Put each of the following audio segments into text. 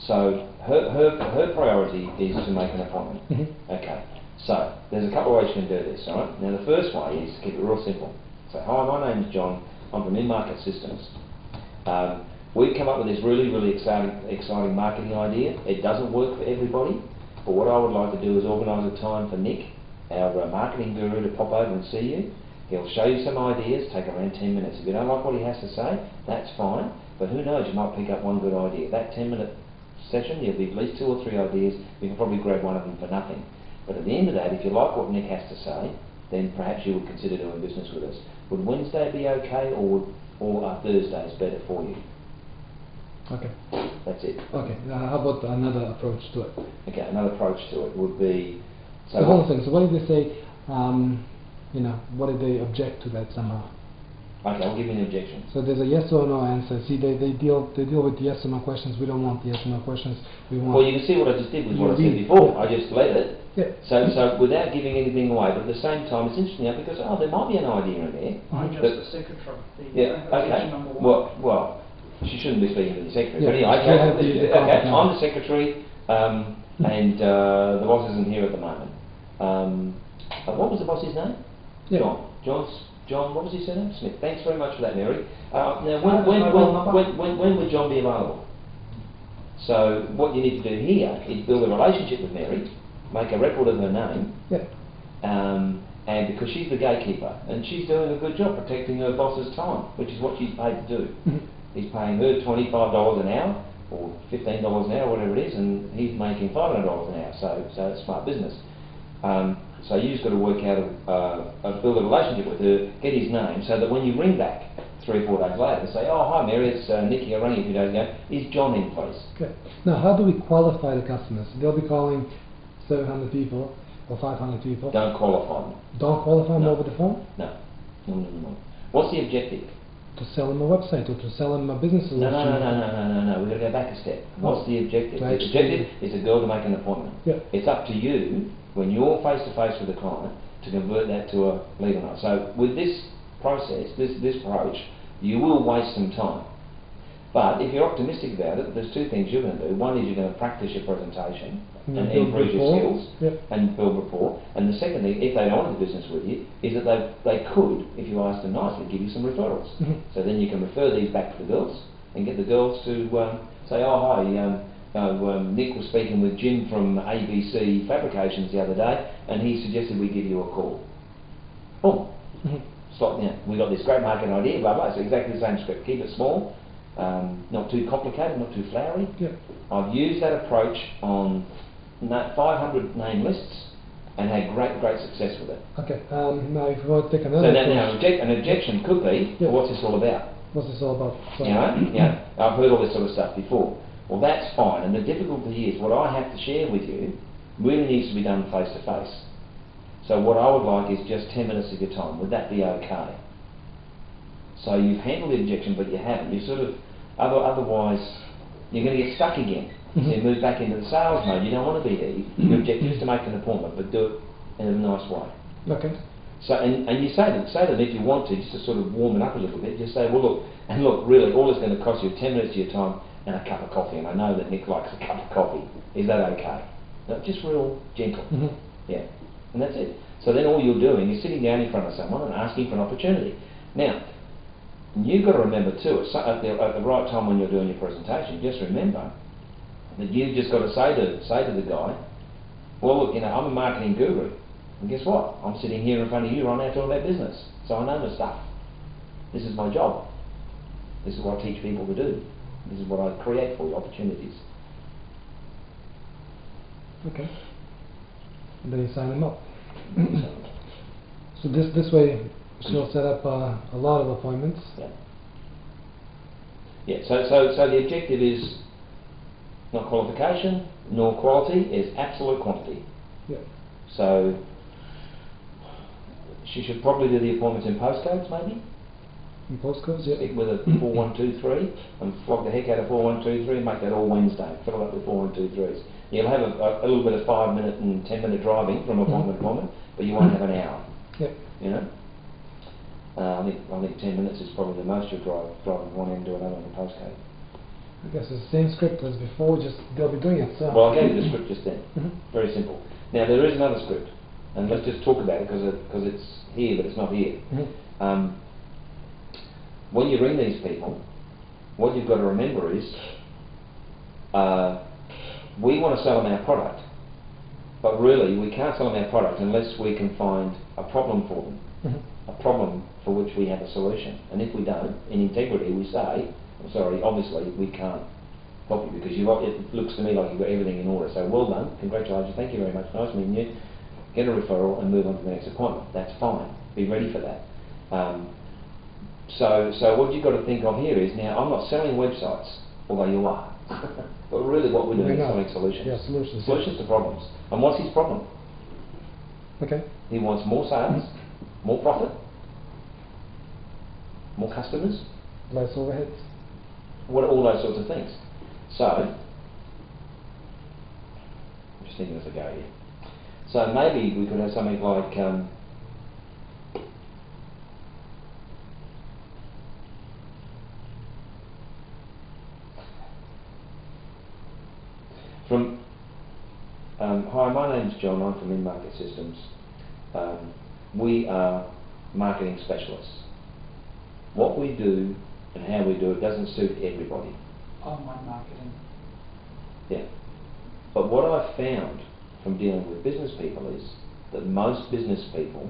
So her priority is to make an appointment. Okay. So there's a couple of ways you can do this. All right. Now the first way is to keep it real simple. Say, hi, my name's John. I'm from In-Market Systems. We've come up with this really exciting marketing idea. It doesn't work for everybody, but what I would like to do is organise a time for Nick, our marketing guru, to pop over and see you. He'll show you some ideas, take around 10 minutes. If you don't like what he has to say, that's fine, but who knows, you might pick up one good idea. That 10-minute session, there'll be at least 2 or 3 ideas. You can probably grab one of them for nothing. But at the end of that, if you like what Nick has to say, then perhaps you would consider doing business with us. Would Wednesday be okay, or Thursday is better for you? Okay. That's it. Okay. How about another approach to it? Okay, another approach to it would be... So the whole thing. So what did they say, what did they object to that somehow? Okay, I'll give you an objection. So there's a yes or no answer. See, they deal with yes or no questions. We don't want yes or no questions. We want... Well, you can see what I just did with what I said before. I just led it. Yeah. So without giving anything away, but at the same time, it's interesting now because, there might be an idea in there. I'm just the secretary. Yeah, okay. Well, she shouldn't be speaking to the secretary. Yeah. But anyway, okay, I'm the secretary, and the boss isn't here at the moment. What was the boss's name? Yeah. John, what was his surname? Smith. Thanks very much for that, Mary. Now, when would John be available? So what you need to do here is build a relationship with Mary, make a record of her name, and because she's the gatekeeper, and she's doing a good job protecting her boss's time, which is what she's paid to do. He's paying her $25 an hour, or $15 an hour, whatever it is, and he's making $500 an hour, so it's smart business. So you just got to work out, build a relationship with her, get his name, so that when you ring back 3 or 4 days later and say, oh, hi Mary, it's Nicky, I rang you a few days ago, is John in, please? Okay. Now, how do we qualify the customers? They'll be calling 700 people or 500 people. Don't qualify them. Don't qualify them over the phone? No. What's the objective? To sell them a website or to sell them a business solution? No. We've got to go back a step. What's the objective? The objective is a girl to make an appointment. Yeah. It's up to you, when you're face to face with the client, to convert that to a lead or not. So with this process, this approach, you will waste some time. But if you're optimistic about it, there's 2 things you're going to do. One is you're going to practice your presentation and improve your skills and build rapport. And the second thing, if they don't want to do business with you, is that they could, if you ask them nicely, give you some referrals. So then you can refer these back to the girls and get the girls to say, oh hi, Nick was speaking with Jim from ABC Fabrications the other day, and he suggested we give you a call. Boom. Stop now. We got this great marketing idea, blah blah. It's exactly the same script. Keep it small, not too complicated, not too flowery. Yeah. I've used that approach on 500 name lists and had great success with it. Okay. Now, if you want to take another. So now an objection could be, well, what's this all about? What's this all about? So I've heard all this sort of stuff before. Well, that's fine, and the difficulty is what I have to share with you really needs to be done face to face. So what I would like is just 10 minutes of your time. Would that be okay? So you've handled the objection, but you haven't. You sort of, otherwise, you're going to get stuck again. So you move back into the sales mode. You don't want to be there. Your objective is to make an appointment, but do it in a nice way. Okay. So and you say them if you want to, just to sort of warm it up a little bit. Just say, well, look, really, all it's going to cost you is 10 minutes of your time and a cup of coffee, and I know that Nick likes a cup of coffee. Is that okay? No, just real gentle. Yeah, and that's it. So then all you're doing is sitting down in front of someone and asking for an opportunity. Now, you've got to remember too, at the right time when you're doing your presentation, just remember that you've just got to say to the guy, well, look, I'm a marketing guru, and guess what? I'm sitting here in front of you right now talking about business, so I know my stuff. This is my job. This is what I teach people to do. This is what I create for you, opportunities. Okay. And then you sign them up. So this way she'll set up a lot of appointments. Yeah. So the objective is not qualification nor quality, is absolute quantity. Yeah. So she should probably do the appointments in postcodes, maybe. In postcodes, yeah. Stick with a 4123 and flog the heck out of 4123 and make that all Wednesday. Fill it up with 4123s. You'll have a little bit of 5-minute and 10-minute driving from appointment to appointment, but you won't have an hour. Yep. You know. I think 10 minutes is probably the most you'll drive from one end to another on the postcode. I guess it's the same script as before, just they'll be doing it. So. Well, I gave you the script just then. Very simple. Now there is another script, and let's just talk about it because it's here, but it's not here. When you ring these people, what you've got to remember is we want to sell them our product, but really we can't sell them our product unless we can find a problem for them, a problem for which we have a solution. And if we don't, in integrity, we say, I'm sorry, obviously we can't help you because it looks to me like you've got everything in order. So well done, congratulations, thank you very much, nice meeting you. Get a referral and move on to the next appointment. That's fine. Be ready for that. So what you've got to think of here is, now I'm not selling websites, although you are. But really what we're doing is selling solutions. Yeah, solutions. Solutions to problems. And what's his problem? Okay. He wants more sales, more profit, more customers, Less overheads. all those sorts of things. So, I'm just thinking as I go here. So maybe we could have something like hi, my name's John, I'm from In-Market Systems. We are marketing specialists. What we do and how we do it doesn't suit everybody. Online marketing. Yeah. But what I've found from dealing with business people is that most business people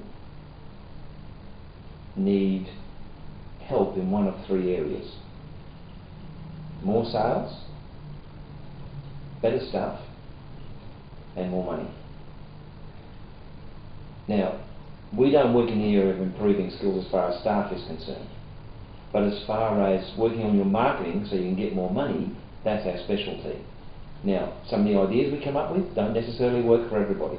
need help in one of three areas. More sales, better stuff, and more money. Now, we don't work in the area of improving skills as far as staff is concerned, but as far as working on your marketing so you can get more money, that's our specialty. Now, some of the ideas we come up with don't necessarily work for everybody.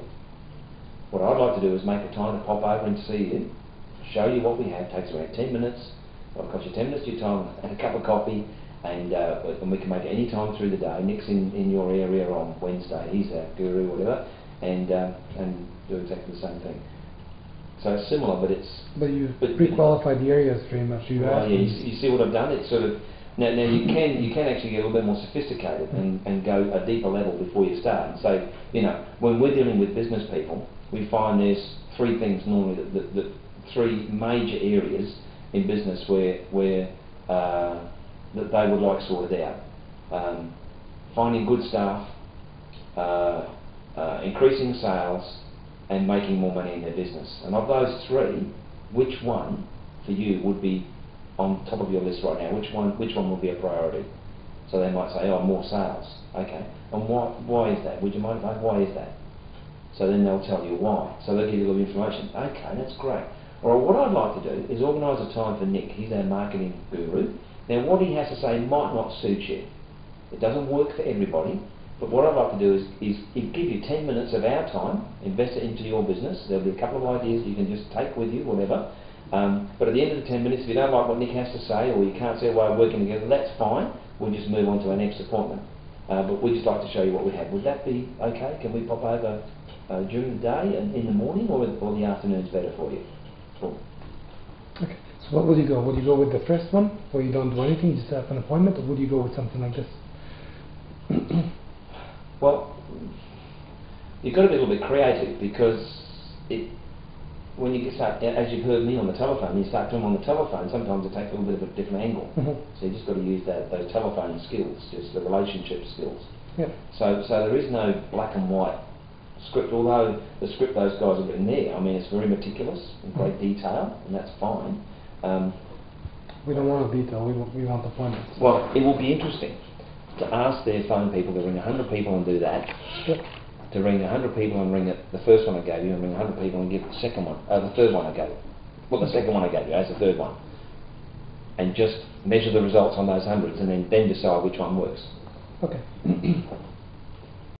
What I'd like to do is make a time to pop over and see you, show you what we have. It takes around 10 minutes. It'll cost you 10 minutes of your time and a cup of coffee, and we can make it any time through the day. Nick's in your area on Wednesday. He's our guru, whatever, and do exactly the same thing. So it's similar, but it's... But you've pre-qualified the areas pretty much. Well, yeah, you see what I've done? It's sort of... Now you can actually get a little bit more sophisticated and go a deeper level before you start. And so, when we're dealing with business people, we find there's three things normally, that three major areas in business where that they would like sorted out. Finding good staff, increasing sales, and making more money in their business. And of those three, which one for you would be on top of your list right now? Which one would be a priority? So they might say, oh, more sales. Okay. And why is that? Would you mind if I, why is that? So then they'll tell you why. So they'll give you a little information. Okay, that's great. Or what I'd like to do is organise a time for Nick. He's our marketing guru. Now what he has to say might not suit you. It doesn't work for everybody. But what I'd like to do is give you 10 minutes of our time, invest it into your business. There'll be a couple of ideas you can just take with you, whatever. But at the end of the 10 minutes, if you don't like what Nick has to say, or you can't see a way of working together, that's fine. We'll just move on to our next appointment. But we'd just like to show you what we have. Would that be okay? Can we pop over during the day and in the morning, or the afternoon's better for you? Cool. Okay. So what would you go? Would you go with the first one, where you don't do anything, you just have an appointment, or would you go with something like this? Well, you've got to be a little bit creative, because when you start, as you've heard me on the telephone, you start doing on the telephone, sometimes it takes a little bit of a different angle. So you just got to use those telephone skills, just the relationship skills. Yeah. So there is no black and white script, although the script those guys have written there, I mean, it's very meticulous and great detail, and that's fine. We don't want detail, we want appointments. Well, it will be interesting to ask their phone people to ring 100 people and do that. Yep. To ring 100 people and ring the first one I gave you, and ring 100 people and give the second one, the third one I gave you. Well, the second one I gave you as the third one. And just measure the results on those hundreds, and then decide which one works. Okay.